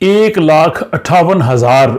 1,58,000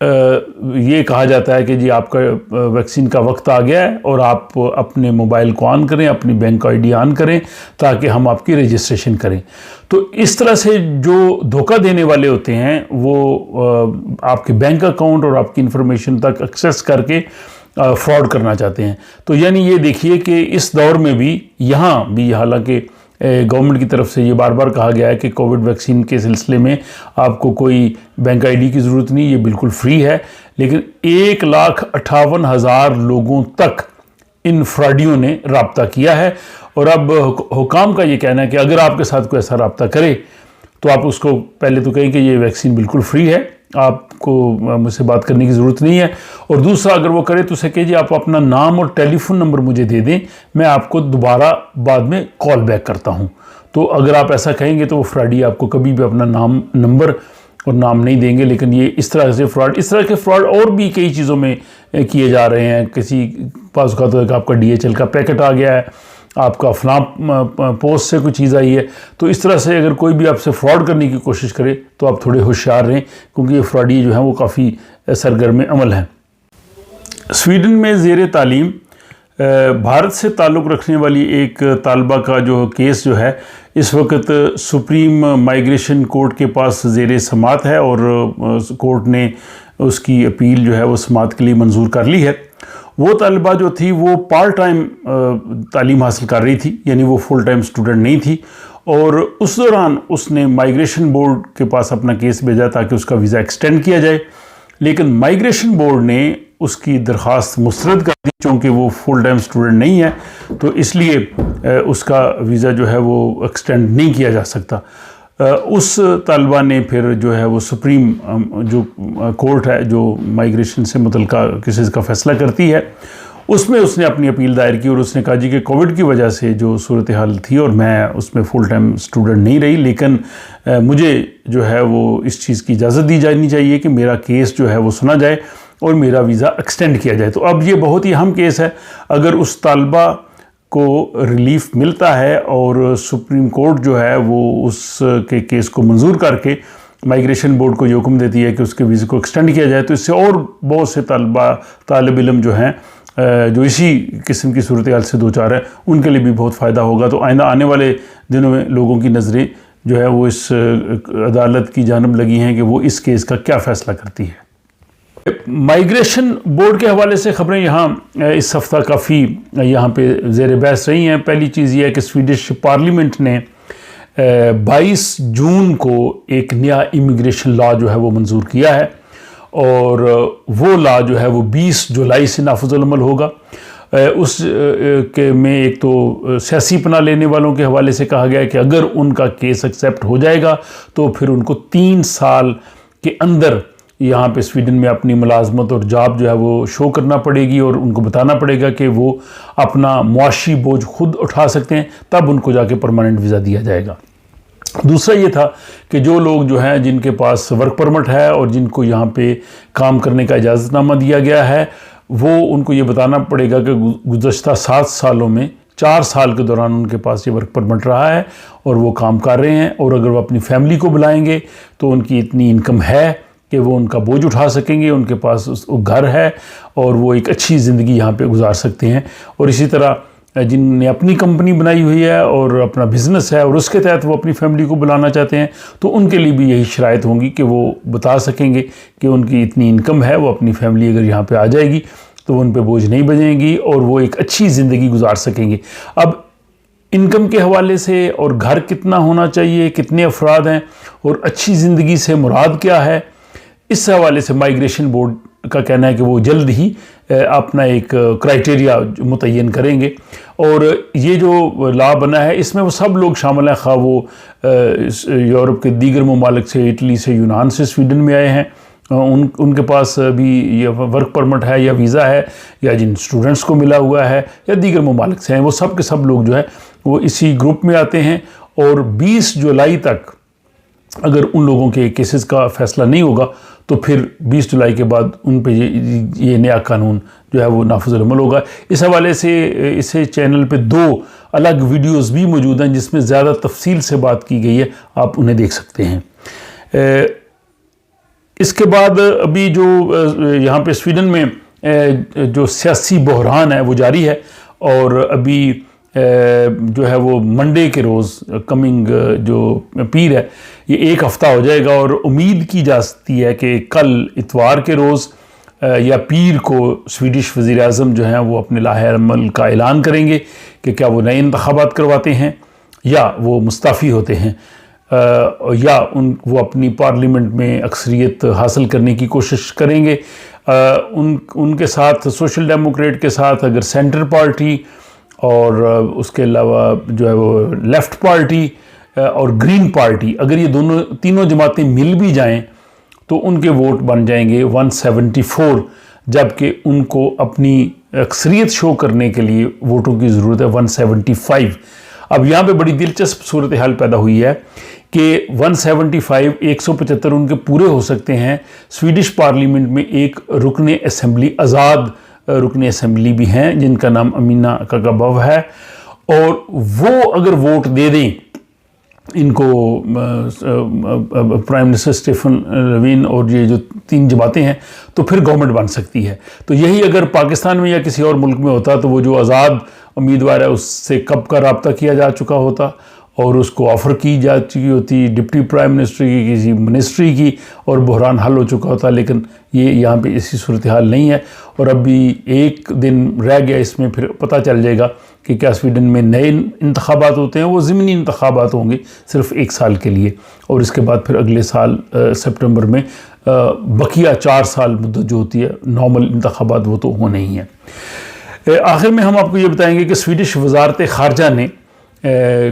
یہ کہا جاتا ہے کہ جی آپ کا ویکسین کا وقت آ گیا ہے اور آپ اپنے موبائل کو آن کریں، اپنی بینک آئی ڈی آن کریں تاکہ ہم آپ کی رجسٹریشن کریں۔ تو اس طرح سے جو دھوکہ دینے والے ہوتے ہیں وہ آپ کے بینک اکاؤنٹ اور آپ کی انفارمیشن تک ایکسیس کر کے فراڈ کرنا چاہتے ہیں۔ تو یعنی یہ دیکھیے کہ اس دور میں بھی یہاں بھی حالانکہ گورنمنٹ کی طرف سے یہ بار بار کہا گیا ہے کہ کووڈ ویکسین کے سلسلے میں آپ کو کوئی بینک آئی ڈی کی ضرورت نہیں، یہ بالکل فری ہے، لیکن 1,58,000 لوگوں تک ان فراڈیوں نے رابطہ کیا ہے۔ اور اب حکام کا یہ کہنا ہے کہ اگر آپ کے ساتھ کوئی ایسا رابطہ کرے تو آپ اس کو پہلے تو کہیں کہ یہ ویکسین بالکل فری ہے، آپ کو مجھ سے بات کرنے کی ضرورت نہیں ہے، اور دوسرا اگر وہ کرے تو اسے کہیے آپ اپنا نام اور ٹیلی فون نمبر مجھے دے دیں، میں آپ کو دوبارہ بعد میں کال بیک کرتا ہوں۔ تو اگر آپ ایسا کہیں گے تو وہ فراڈی آپ کو کبھی بھی اپنا نام، نمبر اور نام نہیں دیں گے۔ لیکن یہ اس طرح کے فراڈ اور بھی کئی چیزوں میں کیے جا رہے ہیں۔ کسی پاس اوقات کہ آپ کا DHL کا پیکٹ آ گیا ہے، آپ کا فلاں پوسٹ سے کوئی چیز آئی ہے، تو اس طرح سے اگر کوئی بھی آپ سے فراڈ کرنے کی کوشش کرے تو آپ تھوڑے ہوشیار رہیں، کیونکہ یہ فراڈی جو ہیں وہ کافی سرگرم عمل ہیں۔ سویڈن میں زیر تعلیم بھارت سے تعلق رکھنے والی ایک طالبہ کا جو کیس جو ہے اس وقت سپریم مائیگریشن کورٹ کے پاس زیر سماعت ہے، اور کورٹ نے اس کی اپیل جو ہے وہ سماعت کے لیے منظور کر لی ہے۔ وہ طالبہ جو تھی وہ پارٹ ٹائم تعلیم حاصل کر رہی تھی، یعنی وہ فل ٹائم اسٹوڈنٹ نہیں تھی، اور اس دوران اس نے مائیگریشن بورڈ کے پاس اپنا کیس بھیجا تاکہ اس کا ویزا ایکسٹینڈ کیا جائے، لیکن مائیگریشن بورڈ نے اس کی درخواست مسترد کر دی چونکہ وہ فل ٹائم اسٹوڈنٹ نہیں ہے، تو اس لیے اس کا ویزا جو ہے وہ ایکسٹینڈ نہیں کیا جا سکتا۔ اس طالبہ نے پھر جو ہے وہ سپریم جو کورٹ ہے جو مائیگریشن سے متعلقہ کیسز کا فیصلہ کرتی ہے، اس میں اس نے اپنی اپیل دائر کی، اور اس نے کہا جی کہ کووڈ کی وجہ سے جو صورتحال تھی اور میں اس میں فل ٹائم اسٹوڈنٹ نہیں رہی، لیکن مجھے جو ہے وہ اس چیز کی اجازت دی جانی چاہیے کہ میرا کیس جو ہے وہ سنا جائے اور میرا ویزا ایکسٹینڈ کیا جائے۔ تو اب یہ بہت ہی اہم کیس ہے، اگر اس طالبہ کو ریلیف ملتا ہے اور سپریم کورٹ جو ہے وہ اس کے کیس کو منظور کر کے مائیگریشن بورڈ کو یہ حکم دیتی ہے کہ اس کے ویزے کو ایکسٹینڈ کیا جائے، تو اس سے اور بہت سے طالب علم جو ہیں جو اسی قسم کی صورتحال سے دوچار ہیں ان کے لیے بھی بہت فائدہ ہوگا۔ تو آئندہ آنے والے دنوں میں لوگوں کی نظریں جو ہے وہ اس عدالت کی جانب لگی ہیں کہ وہ اس کیس کا کیا فیصلہ کرتی ہے۔ مائیگریشن بورڈ کے حوالے سے خبریں یہاں اس ہفتہ کافی یہاں پہ زیر بحث رہی ہیں۔ پہلی چیز یہ ہے کہ سویڈش پارلیمنٹ نے 22 جون کو ایک نیا امیگریشن لا جو ہے وہ منظور کیا ہے، اور وہ لا جو ہے وہ 20 جولائی سے نافذ العمل ہوگا۔ اس کے میں ایک تو سیاسی پناہ لینے والوں کے حوالے سے کہا گیا ہے کہ اگر ان کا کیس ایکسیپٹ ہو جائے گا تو پھر ان کو 3 سال کے اندر یہاں پہ سویڈن میں اپنی ملازمت اور جاب جو ہے وہ شو کرنا پڑے گی، اور ان کو بتانا پڑے گا کہ وہ اپنا معاشی بوجھ خود اٹھا سکتے ہیں، تب ان کو جا کے پرماننٹ ویزا دیا جائے گا۔ دوسرا یہ تھا کہ جو لوگ جو ہیں جن کے پاس ورک پرمٹ ہے اور جن کو یہاں پہ کام کرنے کا اجازت نامہ دیا گیا ہے، وہ ان کو یہ بتانا پڑے گا کہ گزشتہ 7 سالوں میں 4 سال کے دوران ان کے پاس یہ ورک پرمٹ رہا ہے اور وہ کام کر رہے ہیں، اور اگر وہ اپنی فیملی کو بلائیں گے تو ان کی اتنی انکم ہے کہ وہ ان کا بوجھ اٹھا سکیں گے، ان کے پاس گھر ہے اور وہ ایک اچھی زندگی یہاں پہ گزار سکتے ہیں۔ اور اسی طرح جن نے اپنی کمپنی بنائی ہوئی ہے اور اپنا بزنس ہے اور اس کے تحت وہ اپنی فیملی کو بلانا چاہتے ہیں، تو ان کے لیے بھی یہی شرائط ہوں گی کہ وہ بتا سکیں گے کہ ان کی اتنی انکم ہے، وہ اپنی فیملی اگر یہاں پہ آ جائے گی تو وہ ان پہ بوجھ نہیں بنیں گی اور وہ ایک اچھی زندگی گزار سکیں گے۔ اب انکم کے حوالے سے اور گھر کتنا ہونا چاہیے، کتنے افراد ہیں، اور اچھی زندگی سے مراد کیا ہے، اس حوالے سے مائیگریشن بورڈ کا کہنا ہے کہ وہ جلد ہی اپنا ایک کرائٹیریا متعین کریں گے، اور یہ جو لا بنا ہے اس میں وہ سب لوگ شامل ہیں، خواہ وہ یورپ کے دیگر ممالک سے، اٹلی سے، یونان سے سویڈن میں آئے ہیں، ان کے پاس بھی یہ ورک پرمٹ ہے یا ویزا ہے، یا جن اسٹوڈنٹس کو ملا ہوا ہے، یا دیگر ممالک سے ہیں، وہ سب کے سب لوگ جو ہے وہ اسی گروپ میں آتے ہیں۔ اور 20 جولائی تک اگر ان لوگوں کے کیسز کا فیصلہ نہیں ہوگا تو پھر 20 جولائی کے بعد ان پہ یہ نیا قانون جو ہے وہ نافذ العمل ہوگا۔ اس حوالے سے اسے چینل پہ 2 الگ ویڈیوز بھی موجود ہیں جس میں زیادہ تفصیل سے بات کی گئی ہے، آپ انہیں دیکھ سکتے ہیں۔ اس کے بعد ابھی جو یہاں پہ سویڈن میں جو سیاسی بحران ہے وہ جاری ہے، اور ابھی جو ہے وہ منڈے کے روز کمنگ جو پیر ہے یہ ایک ہفتہ ہو جائے گا، اور امید کی جا سکتی ہے کہ کل اتوار کے روز یا پیر کو سویڈش وزیر اعظم جو ہیں وہ اپنے لاحق عمل کا اعلان کریں گے کہ کیا وہ نئے انتخابات کرواتے ہیں یا وہ مستعفی ہوتے ہیں، یا وہ اپنی پارلیمنٹ میں اکثریت حاصل کرنے کی کوشش کریں گے۔ ان کے ساتھ سوشل ڈیموکریٹ کے ساتھ اگر سینٹر پارٹی اور اس کے علاوہ جو ہے وہ لیفٹ پارٹی اور گرین پارٹی، اگر یہ تینوں جماعتیں مل بھی جائیں تو ان کے ووٹ بن جائیں گے 174، جبکہ ان کو اپنی اکثریت شو کرنے کے لیے ووٹوں کی ضرورت ہے 175۔ اب یہاں پہ بڑی دلچسپ صورتحال پیدا ہوئی ہے کہ 175 175 ان کے پورے ہو سکتے ہیں۔ سویڈش پارلیمنٹ میں ایک رکن اسمبلی، آزاد رکن اسمبلی بھی ہیں جن کا نام امینا کاکابو ہے، اور وہ اگر ووٹ دے دیں ان کو پرائم منسٹر اسٹیفن لوین اور یہ جو 3 جماعتیں ہیں، تو پھر گورنمنٹ بن سکتی ہے۔ تو یہی اگر پاکستان میں یا کسی اور ملک میں ہوتا تو وہ جو آزاد امیدوار ہے اس سے کب کا رابطہ کیا جا چکا ہوتا اور اس کو آفر کی جا چکی ہوتی ڈپٹی پرائم منسٹر کی، کسی منسٹری کی، اور بحران حل ہو چکا ہوتا، لیکن یہ یہاں پہ اسی صورتحال نہیں ہے، اور ابھی ایک دن رہ گیا اس میں، پھر پتہ چل جائے گا کہ کیا سویڈن میں نئے انتخابات ہوتے ہیں۔ وہ ضمنی انتخابات ہوں گے صرف 1 سال کے لیے، اور اس کے بعد پھر اگلے سال سپٹمبر میں بقیہ 4 سال مدت جو ہوتی ہے نارمل انتخابات وہ تو ہونے ہی ہیں۔ آخر میں ہم آپ کو یہ بتائیں گے کہ سویڈش وزارت خارجہ نے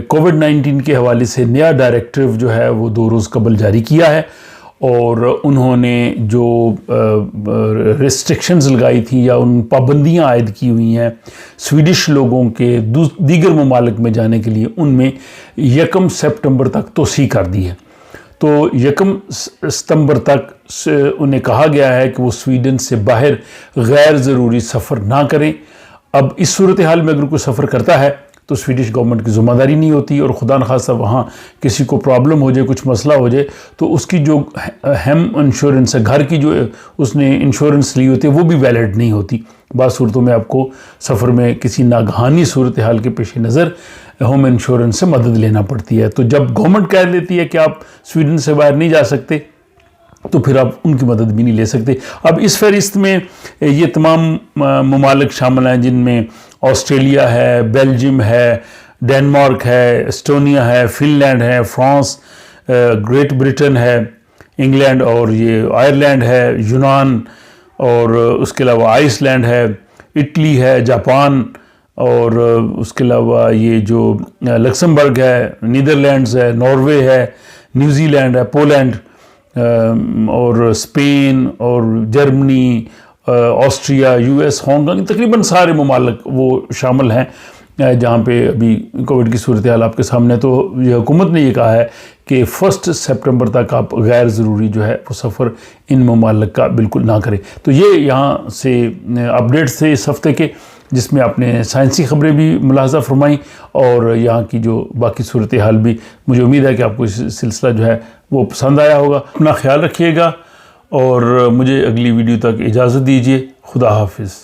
کووڈ-19 کے حوالے سے نیا ڈائریکٹیو جو ہے وہ 2 روز قبل جاری کیا ہے، اور انہوں نے جو ریسٹرکشنز لگائی تھیں یا ان پابندیاں عائد کی ہوئی ہیں سویڈش لوگوں کے دیگر ممالک میں جانے کے لیے، ان میں 1 سپٹمبر تک توسیع کر دی ہے۔ تو 1 ستمبر تک انہیں کہا گیا ہے کہ وہ سویڈن سے باہر غیر ضروری سفر نہ کریں۔ اب اس صورتحال میں اگر کوئی سفر کرتا ہے تو سویڈش گورنمنٹ کی ذمہ داری نہیں ہوتی، اور خدا نخواستہ وہاں کسی کو پرابلم ہو جائے، کچھ مسئلہ ہو جائے، تو اس کی جو ہیم انشورنس ہے، گھر کی جو اس نے انشورنس لی ہوتی ہے، وہ بھی ویلڈ نہیں ہوتی۔ بعض صورتوں میں آپ کو سفر میں کسی ناگہانی صورتحال کے پیش نظر ہوم انشورنس سے مدد لینا پڑتی ہے۔ تو جب گورنمنٹ کہہ دیتی ہے کہ آپ سویڈن سے باہر نہیں جا سکتے تو پھر آپ ان کی مدد بھی نہیں لے سکتے۔ اب اس فہرست میں یہ تمام ممالک شامل ہیں جن میں آسٹریلیا ہے، بیلجیم ہے، ڈینمارک ہے، اسٹونیا ہے، فن لینڈ ہے، فرانس، گریٹ برٹن ہے، انگلینڈ، اور یہ آئرلینڈ ہے، یونان، اور اس کے علاوہ آئس لینڈ ہے، اٹلی ہے، جاپان، اور اس کے علاوہ یہ جو لکسمبرگ ہے، نیدرلینڈز ہے، ناروے ہے، نیوزی لینڈ ہے، پولینڈ، اور اسپین، اور Germany, Austria, U S, Hong Kong, تقریباً سارے ممالک وہ شامل ہیں جہاں پہ ابھی کووڈ کی صورتحال آپ کے سامنے۔ تو یہ حکومت نے یہ کہا ہے کہ 1 سپٹمبر تک آپ غیر ضروری جو ہے وہ سفر ان ممالک کا بالکل نہ کریں۔ تو یہ یہاں سے اپڈیٹس تھے اس ہفتے کے، جس میں آپ نے سائنسی خبریں بھی ملاحظہ فرمائیں اور یہاں کی جو باقی صورتحال بھی۔ مجھے امید ہے کہ آپ کو اس سلسلہ جو ہے وہ پسند آیا ہوگا۔ اپنا خیال رکھیے گا اور مجھے اگلی ویڈیو تک اجازت دیجیے۔ خدا حافظ۔